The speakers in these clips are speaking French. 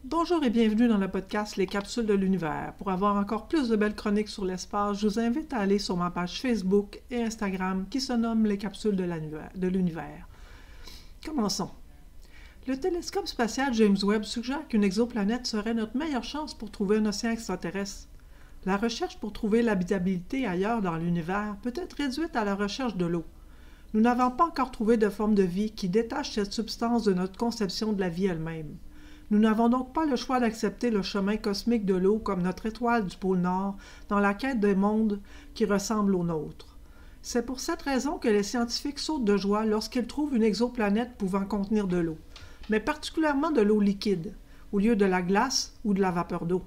Bonjour et bienvenue dans le podcast Les Capsules de l'Univers. Pour avoir encore plus de belles chroniques sur l'espace, je vous invite à aller sur ma page Facebook et Instagram qui se nomme Les Capsules de l'Univers. Commençons. Le télescope spatial James Webb suggère qu'une exoplanète serait notre meilleure chance pour trouver un océan extraterrestre. La recherche pour trouver l'habitabilité ailleurs dans l'univers peut être réduite à la recherche de l'eau. Nous n'avons pas encore trouvé de forme de vie qui détache cette substance de notre conception de la vie elle-même. Nous n'avons donc pas le choix d'accepter le chemin cosmique de l'eau comme notre étoile du pôle Nord dans la quête des mondes qui ressemblent aux nôtres. C'est pour cette raison que les scientifiques sautent de joie lorsqu'ils trouvent une exoplanète pouvant contenir de l'eau, mais particulièrement de l'eau liquide, au lieu de la glace ou de la vapeur d'eau.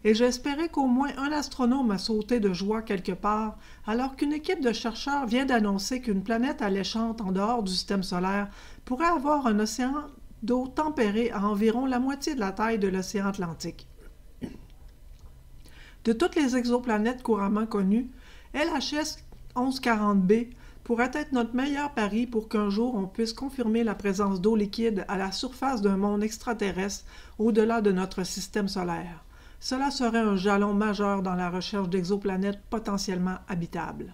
Et j'espérais qu'au moins un astronome a sauté de joie quelque part, alors qu'une équipe de chercheurs vient d'annoncer qu'une planète alléchante en dehors du système solaire pourrait avoir un océan d'eau tempérée à environ la moitié de la taille de l'océan Atlantique. De toutes les exoplanètes couramment connues, LHS 1140b pourrait être notre meilleur pari pour qu'un jour on puisse confirmer la présence d'eau liquide à la surface d'un monde extraterrestre au-delà de notre système solaire. Cela serait un jalon majeur dans la recherche d'exoplanètes potentiellement habitables.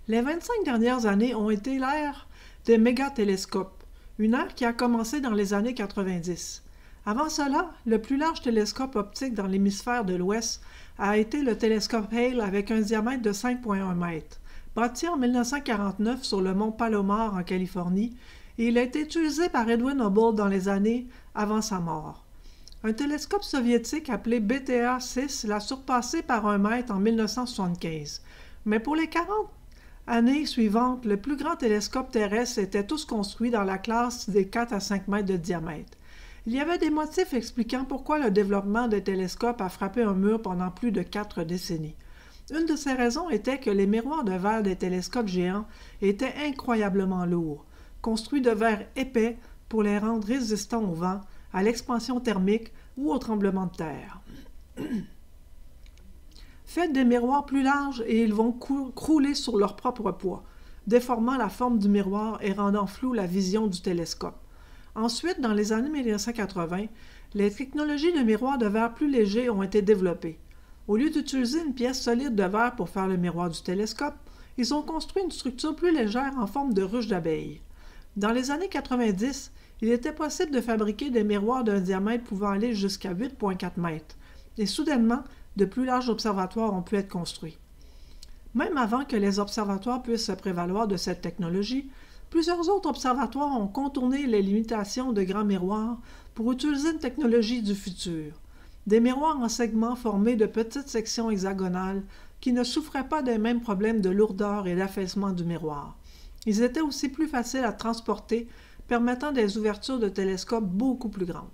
Les 25 dernières années ont été l'ère des mégatélescopes, une ère qui a commencé dans les années 90. Avant cela, le plus large télescope optique dans l'hémisphère de l'Ouest a été le télescope Hale avec un diamètre de 5,1 mètres. Bâti en 1949 sur le mont Palomar en Californie, et il a été utilisé par Edwin Hubble dans les années avant sa mort. Un télescope soviétique appelé BTA-6 l'a surpassé par 1 mètre en 1975. Mais pour les 40 années suivantes, le plus grand télescope terrestre était tous construits dans la classe des 4 à 5 mètres de diamètre. Il y avait des motifs expliquant pourquoi le développement des télescopes a frappé un mur pendant plus de 4 décennies. Une de ces raisons était que les miroirs de verre des télescopes géants étaient incroyablement lourds, construits de verre épais pour les rendre résistants au vent, à l'expansion thermique ou au tremblement de terre. Faites des miroirs plus larges et ils vont crouler sur leur propre poids, déformant la forme du miroir et rendant floue la vision du télescope. Ensuite, dans les années 1980, les technologies de miroirs de verre plus légers ont été développées. Au lieu d'utiliser une pièce solide de verre pour faire le miroir du télescope, ils ont construit une structure plus légère en forme de ruche d'abeille. Dans les années 90, il était possible de fabriquer des miroirs d'un diamètre pouvant aller jusqu'à 8,4 mètres, et soudainement, de plus larges observatoires ont pu être construits. Même avant que les observatoires puissent se prévaloir de cette technologie, plusieurs autres observatoires ont contourné les limitations de grands miroirs pour utiliser une technologie du futur. Des miroirs en segments formés de petites sections hexagonales qui ne souffraient pas des mêmes problèmes de lourdeur et d'affaissement du miroir. Ils étaient aussi plus faciles à transporter, permettant des ouvertures de télescopes beaucoup plus grandes.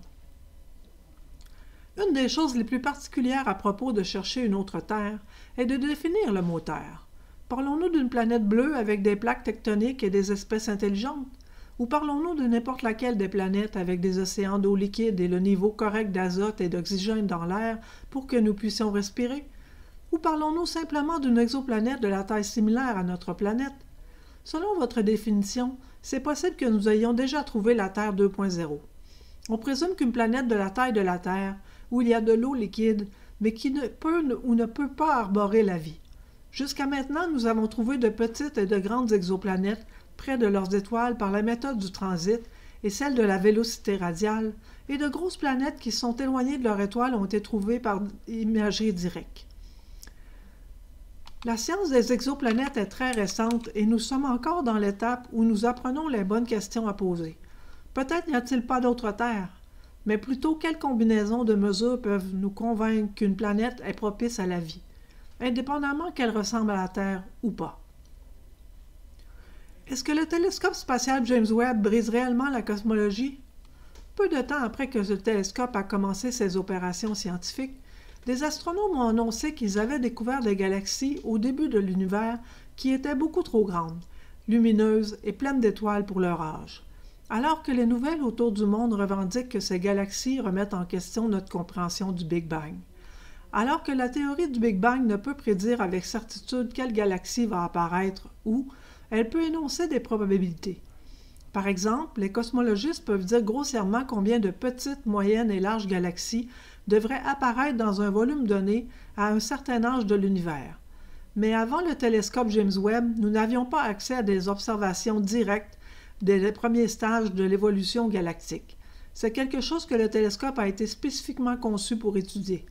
Une des choses les plus particulières à propos de chercher une autre Terre est de définir le mot Terre. Parlons-nous d'une planète bleue avec des plaques tectoniques et des espèces intelligentes? Ou parlons-nous de n'importe laquelle des planètes avec des océans d'eau liquide et le niveau correct d'azote et d'oxygène dans l'air pour que nous puissions respirer? Ou parlons-nous simplement d'une exoplanète de la taille similaire à notre planète? Selon votre définition, c'est possible que nous ayons déjà trouvé la Terre 2.0. On présume qu'une planète de la taille de la Terre, où il y a de l'eau liquide, mais qui ne peut ou ne peut pas arborer la vie. Jusqu'à maintenant, nous avons trouvé de petites et de grandes exoplanètes près de leurs étoiles par la méthode du transit et celle de la vélocité radiale, et de grosses planètes qui sont éloignées de leur étoile ont été trouvées par imagerie directe. La science des exoplanètes est très récente et nous sommes encore dans l'étape où nous apprenons les bonnes questions à poser. Peut-être n'y a-t-il pas d'autres terres, mais plutôt quelles combinaisons de mesures peuvent nous convaincre qu'une planète est propice à la vie, indépendamment qu'elle ressemble à la Terre ou pas. Est-ce que le télescope spatial James Webb brise réellement la cosmologie? Peu de temps après que ce télescope a commencé ses opérations scientifiques, des astronomes ont annoncé qu'ils avaient découvert des galaxies au début de l'univers qui étaient beaucoup trop grandes, lumineuses et pleines d'étoiles pour leur âge. Alors que les nouvelles autour du monde revendiquent que ces galaxies remettent en question notre compréhension du Big Bang. Alors que la théorie du Big Bang ne peut prédire avec certitude quelle galaxie va apparaître ou, elle peut énoncer des probabilités. Par exemple, les cosmologistes peuvent dire grossièrement combien de petites, moyennes et larges galaxies devraient apparaître dans un volume donné à un certain âge de l'univers. Mais avant le télescope James Webb, nous n'avions pas accès à des observations directes des premiers stages de l'évolution galactique. C'est quelque chose que le télescope a été spécifiquement conçu pour étudier.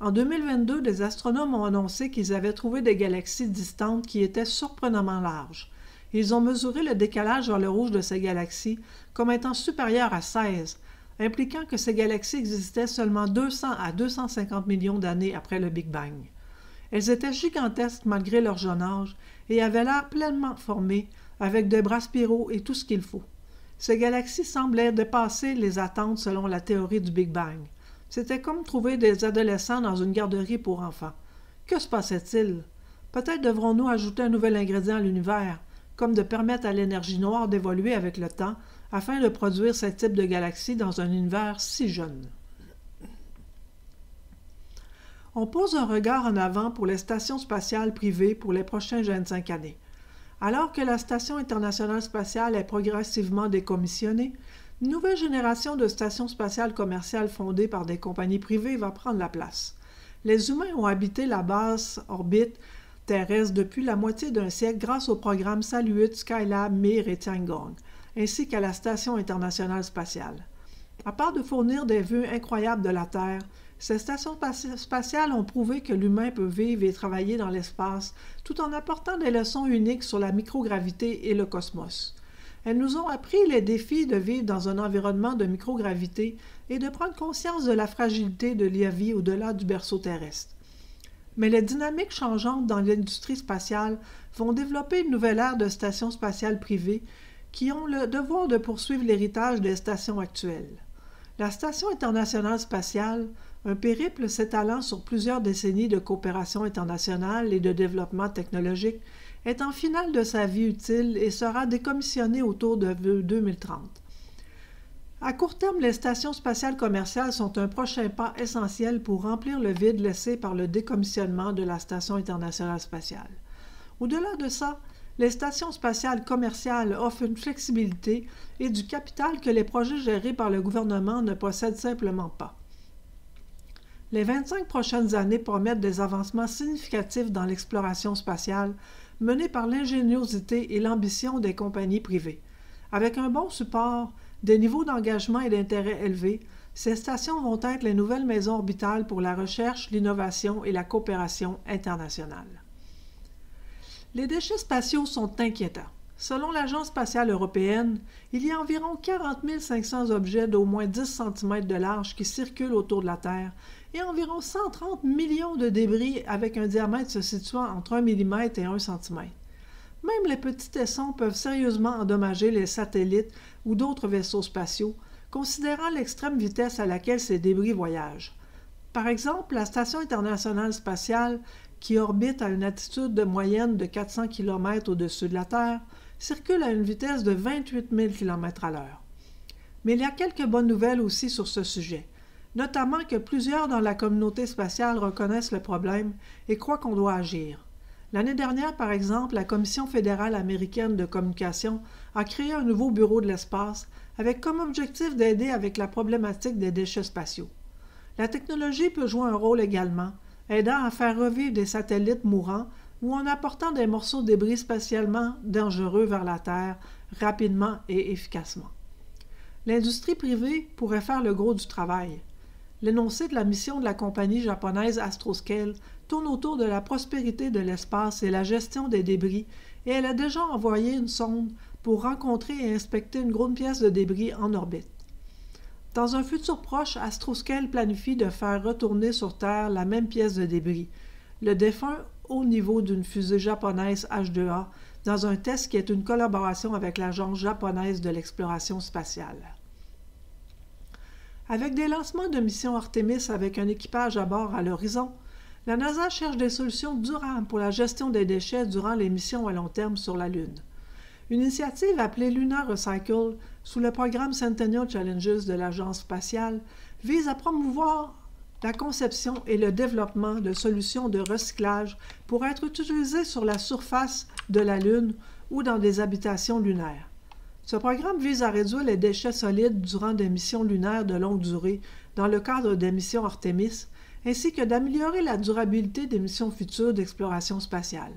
En 2022, des astronomes ont annoncé qu'ils avaient trouvé des galaxies distantes qui étaient surprenamment larges. Ils ont mesuré le décalage vers le rouge de ces galaxies comme étant supérieur à 16, impliquant que ces galaxies existaient seulement 200 à 250 millions d'années après le Big Bang. Elles étaient gigantesques malgré leur jeune âge et avaient l'air pleinement formées, avec des bras spiraux et tout ce qu'il faut. Ces galaxies semblaient dépasser les attentes selon la théorie du Big Bang. C'était comme trouver des adolescents dans une garderie pour enfants. Que se passait-il? Peut-être devrons-nous ajouter un nouvel ingrédient à l'univers, comme de permettre à l'énergie noire d'évoluer avec le temps afin de produire ce type de galaxie dans un univers si jeune. On pose un regard en avant pour les stations spatiales privées pour les prochaines 25 années. Alors que la Station internationale spatiale est progressivement décommissionnée, une nouvelle génération de stations spatiales commerciales fondées par des compagnies privées va prendre la place. Les humains ont habité la basse orbite terrestre depuis la moitié d'un siècle grâce aux programmes Salyut, Skylab, Mir et Tiangong, ainsi qu'à la Station internationale spatiale. À part de fournir des vues incroyables de la Terre, ces stations spatiales ont prouvé que l'humain peut vivre et travailler dans l'espace tout en apportant des leçons uniques sur la microgravité et le cosmos. Elles nous ont appris les défis de vivre dans un environnement de microgravité et de prendre conscience de la fragilité de la vie au-delà du berceau terrestre. Mais les dynamiques changeantes dans l'industrie spatiale vont développer une nouvelle ère de stations spatiales privées qui ont le devoir de poursuivre l'héritage des stations actuelles. La Station internationale spatiale, un périple s'étalant sur plusieurs décennies de coopération internationale et de développement technologique, est en finale de sa vie utile et sera décommissionnée autour de 2030. À court terme, les stations spatiales commerciales sont un prochain pas essentiel pour remplir le vide laissé par le décommissionnement de la Station internationale spatiale. Au-delà de ça, les stations spatiales commerciales offrent une flexibilité et du capital que les projets gérés par le gouvernement ne possèdent simplement pas. Les 25 prochaines années promettent des avancements significatifs dans l'exploration spatiale menée par l'ingéniosité et l'ambition des compagnies privées. Avec un bon support, des niveaux d'engagement et d'intérêt élevés, ces stations vont être les nouvelles maisons orbitales pour la recherche, l'innovation et la coopération internationale. Les déchets spatiaux sont inquiétants. Selon l'Agence spatiale européenne, il y a environ 40 500 objets d'au moins 10 cm de large qui circulent autour de la Terre et environ 130 millions de débris avec un diamètre se situant entre 1 mm et 1 cm. Même les petits tessons peuvent sérieusement endommager les satellites ou d'autres vaisseaux spatiaux, considérant l'extrême vitesse à laquelle ces débris voyagent. Par exemple, la Station internationale spatiale, qui orbite à une altitude de moyenne de 400 km au-dessus de la Terre, circule à une vitesse de 28 000 km/h. Mais il y a quelques bonnes nouvelles aussi sur ce sujet, notamment que plusieurs dans la communauté spatiale reconnaissent le problème et croient qu'on doit agir. L'année dernière, par exemple, la Commission fédérale américaine de communication a créé un nouveau bureau de l'espace avec comme objectif d'aider avec la problématique des déchets spatiaux. La technologie peut jouer un rôle également, aidant à faire revivre des satellites mourants ou en apportant des morceaux de débris spatialement dangereux vers la Terre rapidement et efficacement. L'industrie privée pourrait faire le gros du travail. L'énoncé de la mission de la compagnie japonaise Astroscale tourne autour de la prospérité de l'espace et la gestion des débris, et elle a déjà envoyé une sonde pour rencontrer et inspecter une grosse pièce de débris en orbite. Dans un futur proche, Astroscale planifie de faire retourner sur Terre la même pièce de débris, le défunt haut niveau d'une fusée japonaise H2A, dans un test qui est une collaboration avec l'Agence japonaise de l'exploration spatiale. Avec des lancements de missions Artemis avec un équipage à bord à l'horizon, la NASA cherche des solutions durables pour la gestion des déchets durant les missions à long terme sur la Lune. Une initiative appelée Lunar Recycle, sous le programme Centennial Challenges de l'Agence spatiale, vise à promouvoir la conception et le développement de solutions de recyclage pour être utilisées sur la surface de la Lune ou dans des habitations lunaires. Ce programme vise à réduire les déchets solides durant des missions lunaires de longue durée dans le cadre des missions Artemis, ainsi que d'améliorer la durabilité des missions futures d'exploration spatiale.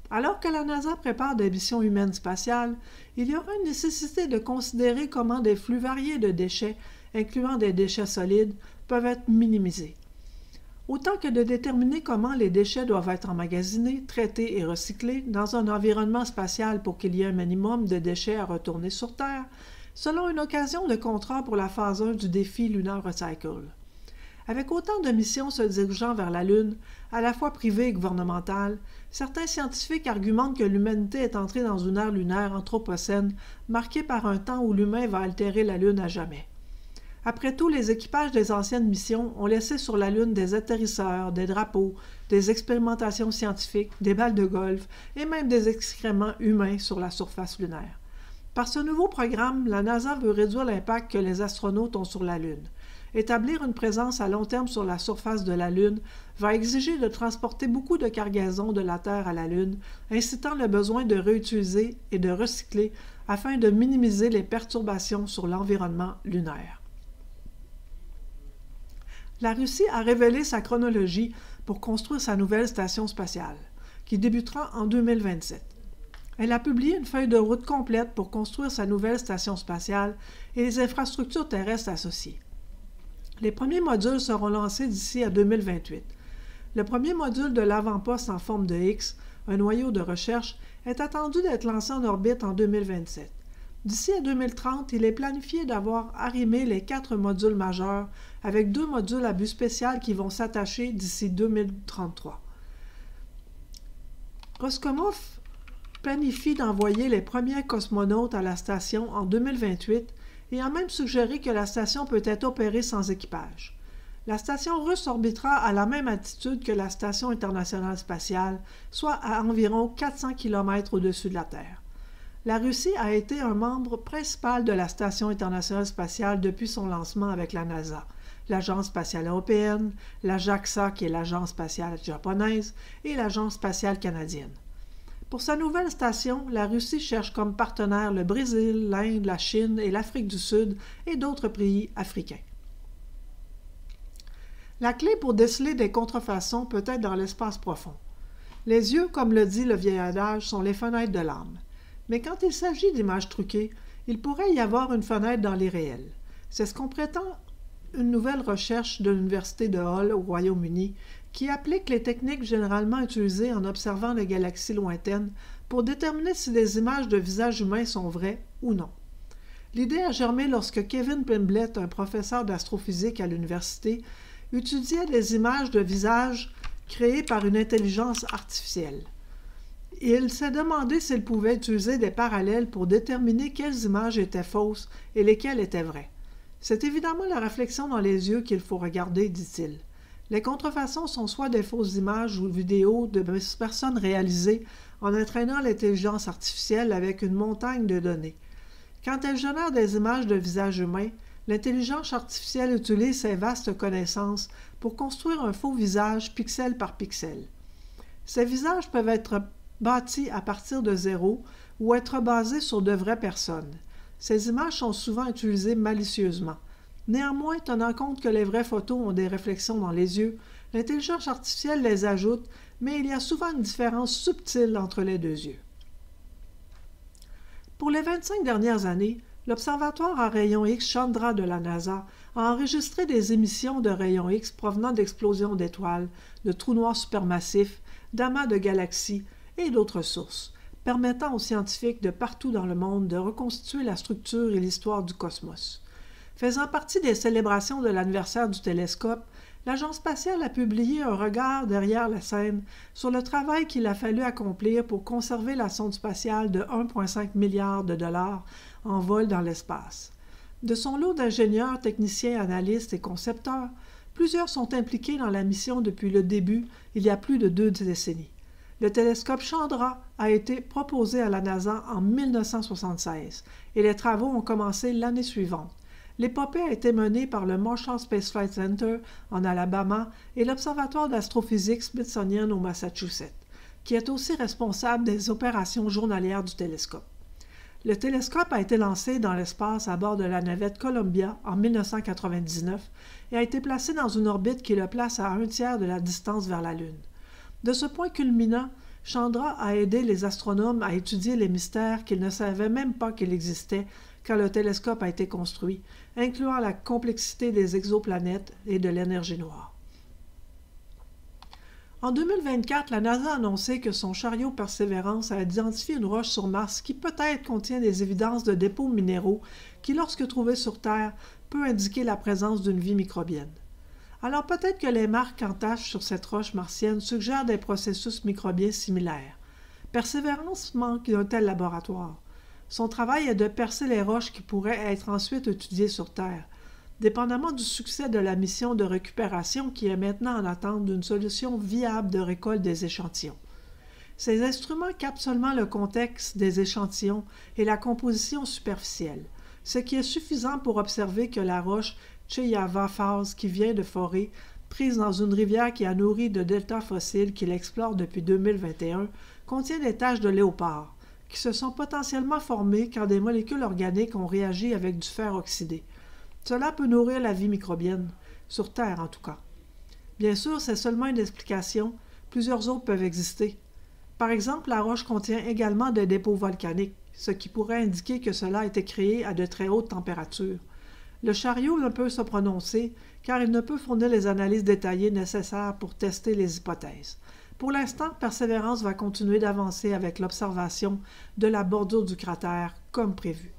Alors que la NASA prépare des missions humaines spatiales, il y aura une nécessité de considérer comment des flux variés de déchets, incluant des déchets solides, peuvent être minimisés. Autant que de déterminer comment les déchets doivent être emmagasinés, traités et recyclés dans un environnement spatial pour qu'il y ait un minimum de déchets à retourner sur Terre, selon une occasion de contrat pour la phase 1 du défi Lunar Recycle. Avec autant de missions se dirigeant vers la Lune, à la fois privées et gouvernementales, certains scientifiques argumentent que l'humanité est entrée dans une ère lunaire anthropocène marquée par un temps où l'humain va altérer la Lune à jamais. Après tout, les équipages des anciennes missions ont laissé sur la Lune des atterrisseurs, des drapeaux, des expérimentations scientifiques, des balles de golf et même des excréments humains sur la surface lunaire. Par ce nouveau programme, la NASA veut réduire l'impact que les astronautes ont sur la Lune. Établir une présence à long terme sur la surface de la Lune va exiger de transporter beaucoup de cargaisons de la Terre à la Lune, incitant le besoin de réutiliser et de recycler afin de minimiser les perturbations sur l'environnement lunaire. La Russie a révélé sa chronologie pour construire sa nouvelle station spatiale, qui débutera en 2027. Elle a publié une feuille de route complète pour construire sa nouvelle station spatiale et les infrastructures terrestres associées. Les premiers modules seront lancés d'ici à 2028. Le premier module de l'avant-poste en forme de X, un noyau de recherche, est attendu d'être lancé en orbite en 2027. D'ici à 2030, il est planifié d'avoir arrimé les 4 modules majeurs avec 2 modules à but spécial qui vont s'attacher d'ici 2033. Roscosmos planifie d'envoyer les premiers cosmonautes à la station en 2028 et a même suggéré que la station peut être opérée sans équipage. La station russe orbitera à la même altitude que la Station internationale spatiale, soit à environ 400 km au-dessus de la Terre. La Russie a été un membre principal de la Station internationale spatiale depuis son lancement avec la NASA, l'Agence spatiale européenne, la JAXA qui est l'Agence spatiale japonaise et l'Agence spatiale canadienne. Pour sa nouvelle station, la Russie cherche comme partenaires le Brésil, l'Inde, la Chine et l'Afrique du Sud et d'autres pays africains. La clé pour déceler des contrefaçons peut être dans l'espace profond. Les yeux, comme le dit le vieil adage, sont les fenêtres de l'âme. Mais quand il s'agit d'images truquées, il pourrait y avoir une fenêtre dans l'irréel. C'est ce qu'on prétend une nouvelle recherche de l'Université de Hull au Royaume-Uni qui applique les techniques généralement utilisées en observant les galaxies lointaines pour déterminer si les images de visages humains sont vraies ou non. L'idée a germé lorsque Kevin Pimblett, un professeur d'astrophysique à l'université, étudiait des images de visages créées par une intelligence artificielle. Il s'est demandé s'il pouvait utiliser des parallèles pour déterminer quelles images étaient fausses et lesquelles étaient vraies. C'est évidemment la réflexion dans les yeux qu'il faut regarder, dit-il. Les contrefaçons sont soit des fausses images ou vidéos de personnes réalisées en entraînant l'intelligence artificielle avec une montagne de données. Quand elle génère des images de visages humains, l'intelligence artificielle utilise ses vastes connaissances pour construire un faux visage pixel par pixel. Ces visages peuvent être bâtis à partir de zéro ou être basés sur de vraies personnes. Ces images sont souvent utilisées malicieusement. Néanmoins, tenant compte que les vraies photos ont des réflexions dans les yeux, l'intelligence artificielle les ajoute, mais il y a souvent une différence subtile entre les deux yeux. Pour les 25 dernières années, l'Observatoire à rayons X Chandra de la NASA a enregistré des émissions de rayons X provenant d'explosions d'étoiles, de trous noirs supermassifs, d'amas de galaxies et d'autres sources, permettant aux scientifiques de partout dans le monde de reconstituer la structure et l'histoire du cosmos. Faisant partie des célébrations de l'anniversaire du télescope, l'Agence spatiale a publié un regard derrière la scène sur le travail qu'il a fallu accomplir pour conserver la sonde spatiale de 1,5 milliard de dollars en vol dans l'espace. De son lot d'ingénieurs, techniciens, analystes et concepteurs, plusieurs sont impliqués dans la mission depuis le début, il y a plus de 2 décennies. Le télescope Chandra a été proposé à la NASA en 1976 et les travaux ont commencé l'année suivante. L'épopée a été menée par le Marshall Space Flight Center en Alabama et l'Observatoire d'astrophysique Smithsonian au Massachusetts, qui est aussi responsable des opérations journalières du télescope. Le télescope a été lancé dans l'espace à bord de la navette Columbia en 1999 et a été placé dans une orbite qui le place à 1/3 de la distance vers la Lune. De ce point culminant, Chandra a aidé les astronomes à étudier les mystères qu'ils ne savaient même pas qu'il existait quand le télescope a été construit, incluant la complexité des exoplanètes et de l'énergie noire. En 2024, la NASA a annoncé que son chariot Persévérance a identifié une roche sur Mars qui peut-être contient des évidences de dépôts minéraux qui, lorsque trouvés sur Terre, peut indiquer la présence d'une vie microbienne. Alors peut-être que les marques en taches sur cette roche martienne suggèrent des processus microbiens similaires. Persévérance manque d'un tel laboratoire. Son travail est de percer les roches qui pourraient être ensuite étudiées sur Terre, dépendamment du succès de la mission de récupération qui est maintenant en attente d'une solution viable de récolte des échantillons. Ces instruments captent seulement le contexte des échantillons et la composition superficielle, ce qui est suffisant pour observer que la roche Cheyava-Phase qui vient de forer, prise dans une rivière qui a nourri de deltas fossiles qu'il explore depuis 2021, contient des taches de léopard, qui se sont potentiellement formées quand des molécules organiques ont réagi avec du fer oxydé. Cela peut nourrir la vie microbienne, sur Terre en tout cas. Bien sûr, c'est seulement une explication, plusieurs autres peuvent exister. Par exemple, la roche contient également des dépôts volcaniques, ce qui pourrait indiquer que cela a été créé à de très hautes températures. Le chariot ne peut se prononcer car il ne peut fournir les analyses détaillées nécessaires pour tester les hypothèses. Pour l'instant, Persévérance va continuer d'avancer avec l'observation de la bordure du cratère comme prévu.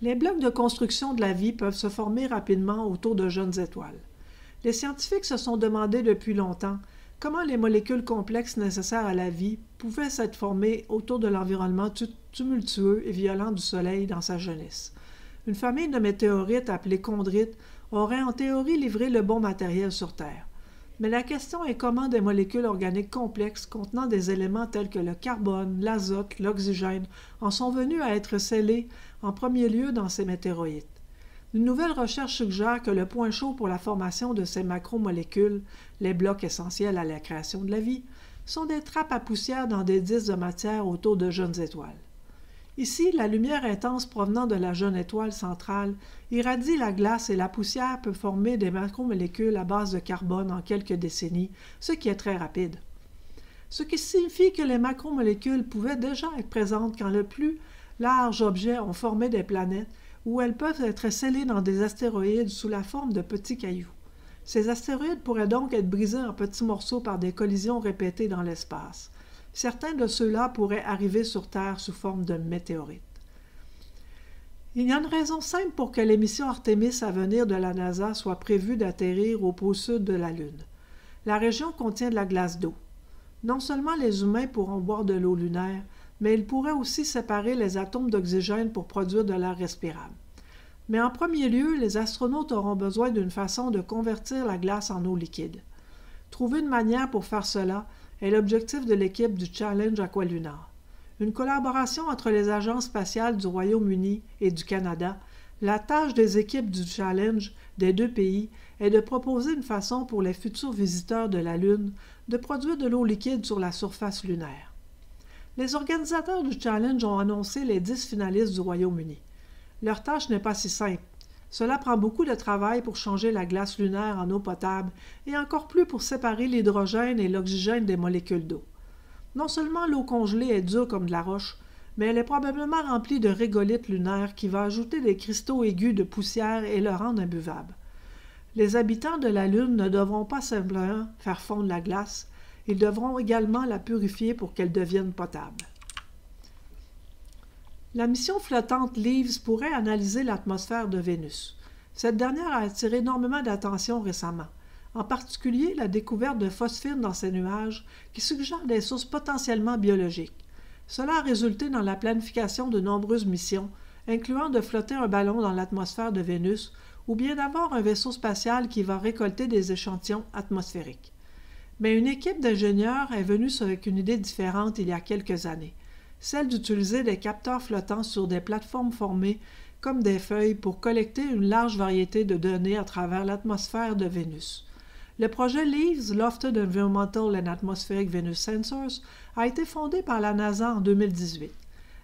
Les blocs de construction de la vie peuvent se former rapidement autour de jeunes étoiles. Les scientifiques se sont demandé depuis longtemps comment les molécules complexes nécessaires à la vie pouvaient s'être formées autour de l'environnement tumultueux et violent du Soleil dans sa jeunesse. Une famille de météorites appelée chondrites aurait en théorie livré le bon matériel sur Terre. Mais la question est comment des molécules organiques complexes contenant des éléments tels que le carbone, l'azote, l'oxygène en sont venues à être scellées en premier lieu dans ces météorites. Une nouvelle recherche suggère que le point chaud pour la formation de ces macromolécules, les blocs essentiels à la création de la vie, sont des trappes à poussière dans des disques de matière autour de jeunes étoiles. Ici, la lumière intense provenant de la jeune étoile centrale irradie la glace et la poussière peut former des macromolécules à base de carbone en quelques décennies, ce qui est très rapide. Ce qui signifie que les macromolécules pouvaient déjà être présentes quand le plus large objet ont formé des planètes où elles peuvent être scellées dans des astéroïdes sous la forme de petits cailloux. Ces astéroïdes pourraient donc être brisés en petits morceaux par des collisions répétées dans l'espace. Certains de ceux-là pourraient arriver sur Terre sous forme de météorites. Il y a une raison simple pour que les missions Artemis à venir de la NASA soient prévues d'atterrir au pôle sud de la Lune. La région contient de la glace d'eau. Non seulement les humains pourront boire de l'eau lunaire, mais ils pourraient aussi séparer les atomes d'oxygène pour produire de l'air respirable. Mais en premier lieu, les astronautes auront besoin d'une façon de convertir la glace en eau liquide. Trouver une manière pour faire cela est l'objectif de l'équipe du Challenge Aqualunar. Une collaboration entre les agences spatiales du Royaume-Uni et du Canada, la tâche des équipes du Challenge des deux pays est de proposer une façon pour les futurs visiteurs de la Lune de produire de l'eau liquide sur la surface lunaire. Les organisateurs du Challenge ont annoncé les 10 finalistes du Royaume-Uni. Leur tâche n'est pas si simple. Cela prend beaucoup de travail pour changer la glace lunaire en eau potable et encore plus pour séparer l'hydrogène et l'oxygène des molécules d'eau. Non seulement l'eau congelée est dure comme de la roche, mais elle est probablement remplie de régolithe lunaire qui va ajouter des cristaux aigus de poussière et le rendre imbuvable. Les habitants de la Lune ne devront pas simplement faire fondre la glace, ils devront également la purifier pour qu'elle devienne potable. La mission flottante LEAVES pourrait analyser l'atmosphère de Vénus. Cette dernière a attiré énormément d'attention récemment, en particulier la découverte de phosphine dans ces nuages qui suggèrent des sources potentiellement biologiques. Cela a résulté dans la planification de nombreuses missions, incluant de flotter un ballon dans l'atmosphère de Vénus ou bien d'avoir un vaisseau spatial qui va récolter des échantillons atmosphériques. Mais une équipe d'ingénieurs est venue avec une idée différente il y a quelques années, celle d'utiliser des capteurs flottants sur des plateformes formées comme des feuilles pour collecter une large variété de données à travers l'atmosphère de Vénus. Le projet LEAVES, Lofted Environmental and Atmospheric Venus Sensors, a été fondé par la NASA en 2018.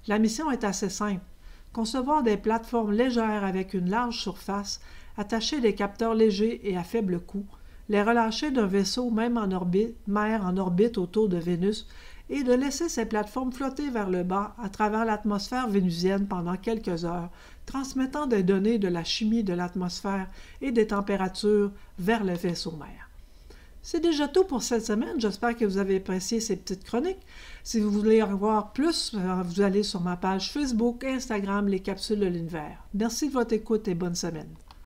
La mission est assez simple. Concevoir des plateformes légères avec une large surface, attacher des capteurs légers et à faible coût, les relâcher d'un vaisseau même en orbite, mère en orbite autour de Vénus, et de laisser ces plateformes flotter vers le bas à travers l'atmosphère vénusienne pendant quelques heures, transmettant des données de la chimie de l'atmosphère et des températures vers le vaisseau mère. C'est déjà tout pour cette semaine. J'espère que vous avez apprécié ces petites chroniques. Si vous voulez en voir plus, vous allez sur ma page Facebook et Instagram, Les Capsules de l'Univers. Merci de votre écoute et bonne semaine.